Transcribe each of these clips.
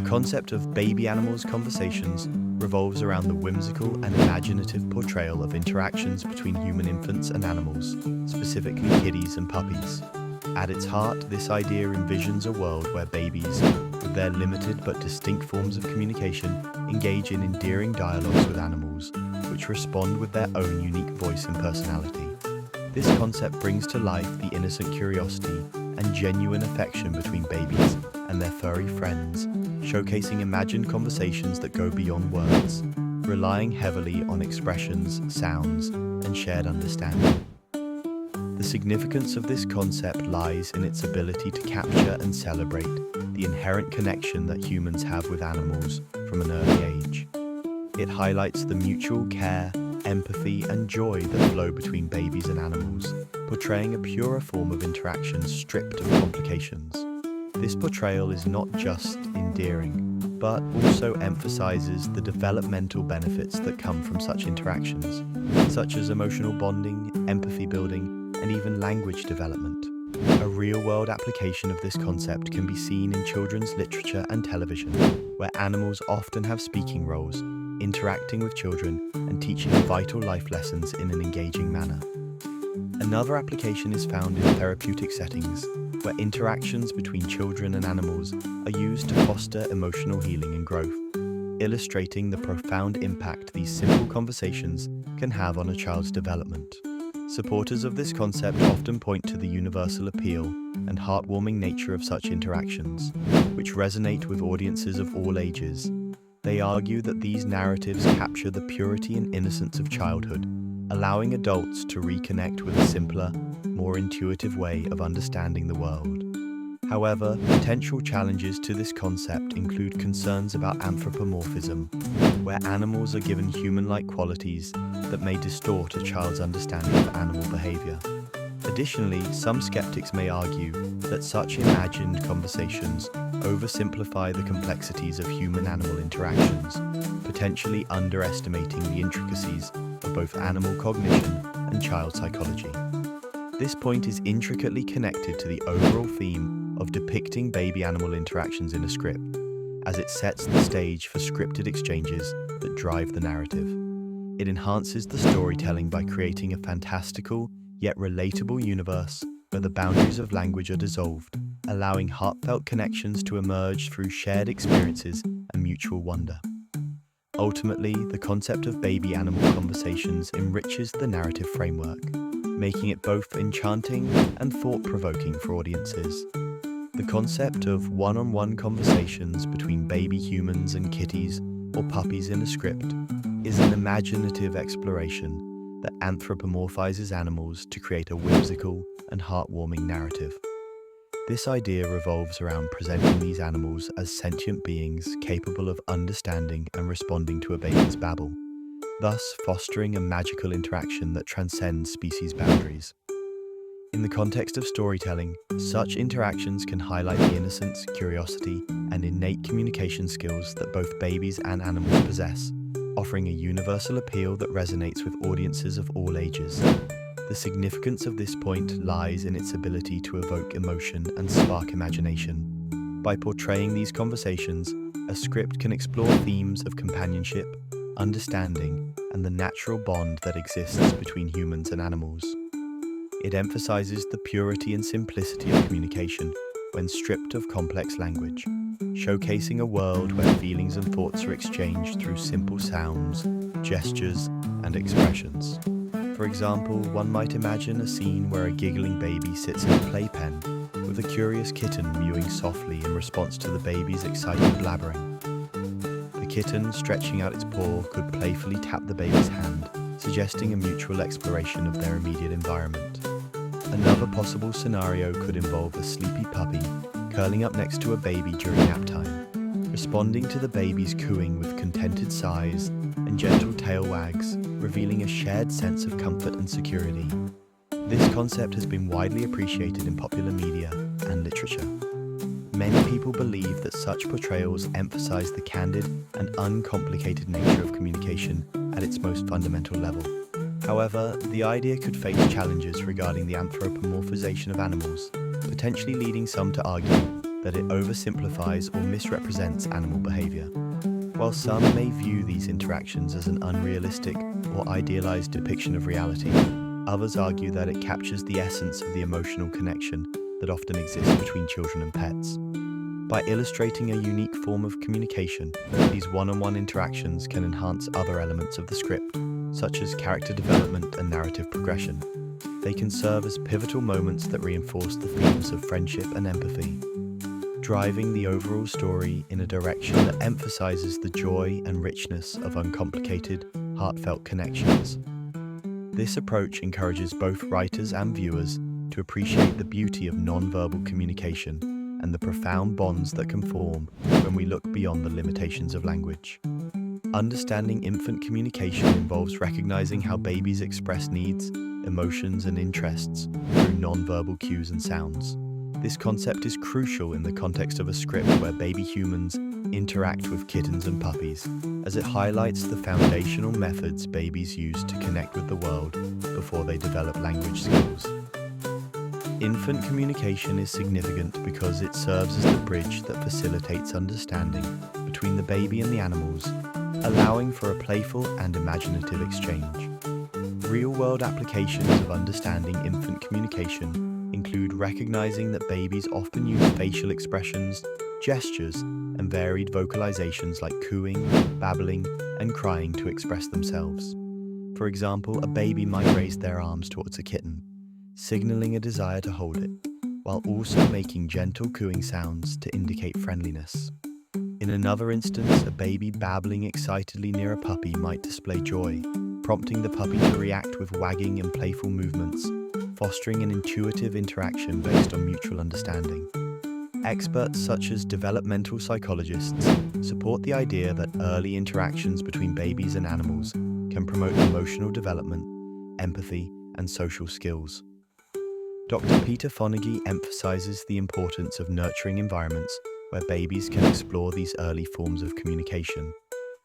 concept of baby animals' conversations revolves around the whimsical and imaginative portrayal of interactions between human infants and animals, specifically kitties and puppies. At its heart, this idea envisions a world where babies, with their limited but distinct forms of communication, engage in endearing dialogues with animals, which respond with their own unique voice and personality. This concept brings to life the innocent curiosity and genuine affection between babies and their furry friends, showcasing imagined conversations that go beyond words, relying heavily on expressions, sounds, and shared understanding. The significance of this concept lies in its ability to capture and celebrate the inherent connection that humans have with animals from an early age. It highlights the mutual care, empathy, and joy that flow between babies and animals, portraying a purer form of interaction stripped of complications. This portrayal is not just endearing, but also emphasizes the developmental benefits that come from such interactions, such as emotional bonding, empathy building, and even language development. A real-world application of this concept can be seen in children's literature and television, where animals often have speaking roles, interacting with children and teaching vital life lessons in an engaging manner. Another application is found in therapeutic settings, where interactions between children and animals are used to foster emotional healing and growth, illustrating the profound impact these simple conversations can have on a child's development. Supporters of this concept often point to the universal appeal and heartwarming nature of such interactions, which resonate with audiences of all ages. They argue that these narratives capture the purity and innocence of childhood, allowing adults to reconnect with a simpler, more intuitive way of understanding the world. However, potential challenges to this concept include concerns about anthropomorphism, where animals are given human-like qualities that may distort a child's understanding of animal behavior. Additionally, some skeptics may argue that such imagined conversations oversimplify the complexities of human-animal interactions, potentially underestimating the intricacies of both animal cognition and child psychology. This point is intricately connected to the overall theme of depicting baby animal interactions in a script, as it sets the stage for scripted exchanges that drive the narrative. It enhances the storytelling by creating a fantastical yet relatable universe where the boundaries of language are dissolved, allowing heartfelt connections to emerge through shared experiences and mutual wonder. Ultimately, the concept of baby animal conversations enriches the narrative framework, making it both enchanting and thought-provoking for audiences. The concept of one-on-one conversations between baby humans and kitties or puppies in a script is an imaginative exploration that anthropomorphizes animals to create a whimsical and heartwarming narrative. This idea revolves around presenting these animals as sentient beings capable of understanding and responding to a baby's babble, thus fostering a magical interaction that transcends species boundaries. In the context of storytelling, such interactions can highlight the innocence, curiosity, and innate communication skills that both babies and animals possess, offering a universal appeal that resonates with audiences of all ages. The significance of this point lies in its ability to evoke emotion and spark imagination. By portraying these conversations, a script can explore themes of companionship, understanding, and the natural bond that exists between humans and animals. It emphasizes the purity and simplicity of communication when stripped of complex language, showcasing a world where feelings and thoughts are exchanged through simple sounds, gestures, and expressions. For example, one might imagine a scene where a giggling baby sits in a playpen, with a curious kitten mewing softly in response to the baby's excited blabbering. The kitten, stretching out its paw, could playfully tap the baby's hand, suggesting a mutual exploration of their immediate environment. Another possible scenario could involve a sleepy puppy curling up next to a baby during nap time, responding to the baby's cooing with contented sighs and gentle tail wags, revealing a shared sense of comfort and security. This concept has been widely appreciated in popular media and literature. Many people believe that such portrayals emphasize the candid and uncomplicated nature of communication at its most fundamental level. However, the idea could face challenges regarding the anthropomorphization of animals, potentially leading some to argue that it oversimplifies or misrepresents animal behavior. While some may view these interactions as an unrealistic or idealized depiction of reality, others argue that it captures the essence of the emotional connection that often exists between children and pets. By illustrating a unique form of communication, these one-on-one interactions can enhance other elements of the script, such as character development and narrative progression. They can serve as pivotal moments that reinforce the themes of friendship and empathy, driving the overall story in a direction that emphasizes the joy and richness of uncomplicated, heartfelt connections. This approach encourages both writers and viewers to appreciate the beauty of non-verbal communication and the profound bonds that can form when we look beyond the limitations of language. Understanding infant communication involves recognizing how babies express needs, emotions, and interests through non-verbal cues and sounds. This concept is crucial in the context of a script where baby humans interact with kittens and puppies, as it highlights the foundational methods babies use to connect with the world before they develop language skills. Infant communication is significant because it serves as the bridge that facilitates understanding between the baby and the animals, allowing for a playful and imaginative exchange. Real-world applications of understanding infant communication include recognizing that babies often use facial expressions, gestures, and varied vocalizations like cooing, babbling, and crying to express themselves. For example, a baby might raise their arms towards a kitten, signaling a desire to hold it, while also making gentle cooing sounds to indicate friendliness. In another instance, a baby babbling excitedly near a puppy might display joy, prompting the puppy to react with wagging and playful movements, fostering an intuitive interaction based on mutual understanding. Experts such as developmental psychologists support the idea that early interactions between babies and animals can promote emotional development, empathy, and social skills. Dr. Peter Fonagy emphasizes the importance of nurturing environments where babies can explore these early forms of communication,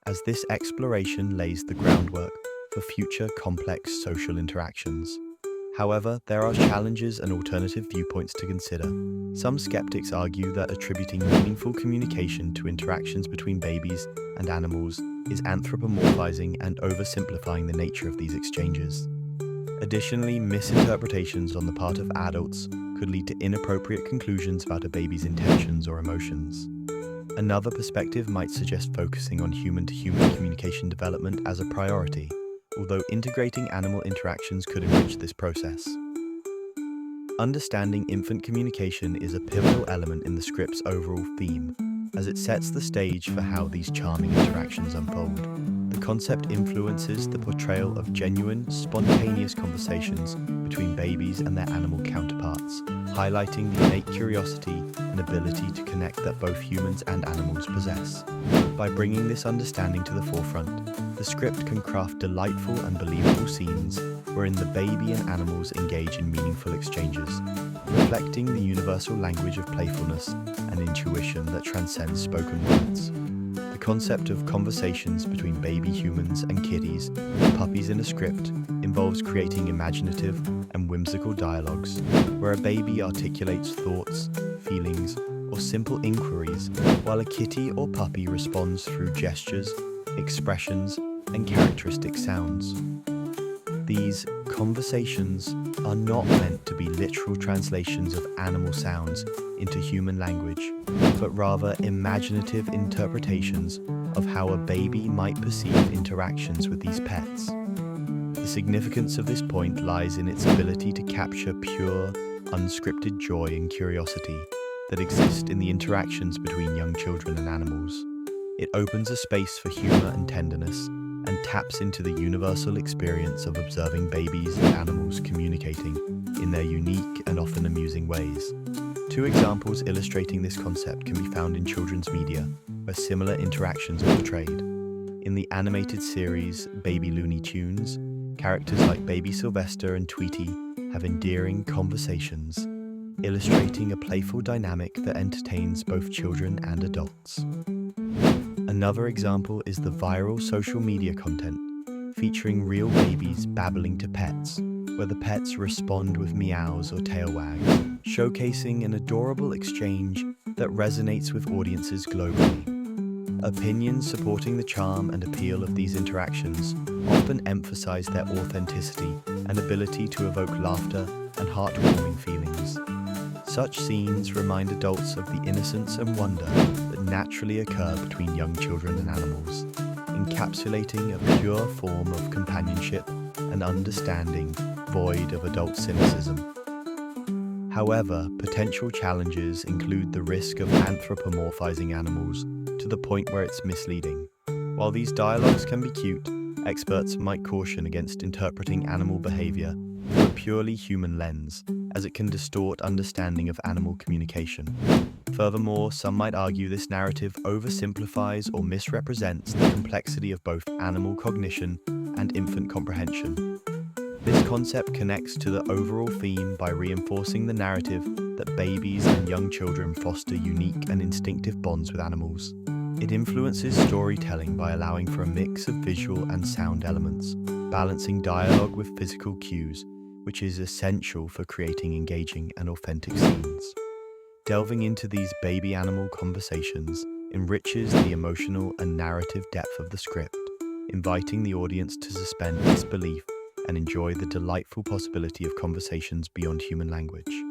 as this exploration lays the groundwork for future complex social interactions. However, there are challenges and alternative viewpoints to consider. Some skeptics argue that attributing meaningful communication to interactions between babies and animals is anthropomorphizing and oversimplifying the nature of these exchanges. Additionally, misinterpretations on the part of adults could lead to inappropriate conclusions about a baby's intentions or emotions. Another perspective might suggest focusing on human-to-human communication development as a priority, although integrating animal interactions could enrich this process. Understanding infant communication is a pivotal element in the script's overall theme, as it sets the stage for how these charming interactions unfold. The concept influences the portrayal of genuine, spontaneous conversations between babies and their animal counterparts, highlighting the innate curiosity and ability to connect that both humans and animals possess. By bringing this understanding to the forefront, the script can craft delightful and believable scenes wherein the baby and animals engage in meaningful exchanges, reflecting the universal language of playfulness and intuition that transcends spoken words. The concept of conversations between baby humans and kitties and puppies in a script involves creating imaginative and whimsical dialogues where a baby articulates thoughts, feelings, or simple inquiries, while a kitty or puppy responds through gestures, expressions, and characteristic sounds. These conversations are not meant to be literal translations of animal sounds into human language, but rather imaginative interpretations of how a baby might perceive interactions with these pets. The significance of this point lies in its ability to capture pure, unscripted joy and curiosity that exist in the interactions between young children and animals. It opens a space for humor and tenderness, and taps into the universal experience of observing babies and animals communicating in their unique and often amusing ways. Two examples illustrating this concept can be found in children's media, where similar interactions are portrayed. In the animated series Baby Looney Tunes, characters like Baby Sylvester and Tweety have endearing conversations, illustrating a playful dynamic that entertains both children and adults. Another example is the viral social media content featuring real babies babbling to pets, where the pets respond with meows or tail wags, showcasing an adorable exchange that resonates with audiences globally. Opinions supporting the charm and appeal of these interactions often emphasize their authenticity and ability to evoke laughter and heartwarming feelings. Such scenes remind adults of the innocence and wonder that naturally occur between young children and animals, encapsulating a pure form of companionship and understanding void of adult cynicism. However, potential challenges include the risk of anthropomorphizing animals to the point where it's misleading. While these dialogues can be cute, experts might caution against interpreting animal behavior through a purely human lens, as it can distort understanding of animal communication. Furthermore, some might argue this narrative oversimplifies or misrepresents the complexity of both animal cognition and infant comprehension. This concept connects to the overall theme by reinforcing the narrative that babies and young children foster unique and instinctive bonds with animals. It influences storytelling by allowing for a mix of visual and sound elements, balancing dialogue with physical cues, which is essential for creating engaging and authentic scenes. Delving into these baby animal conversations enriches the emotional and narrative depth of the script, inviting the audience to suspend disbelief and enjoy the delightful possibility of conversations beyond human language.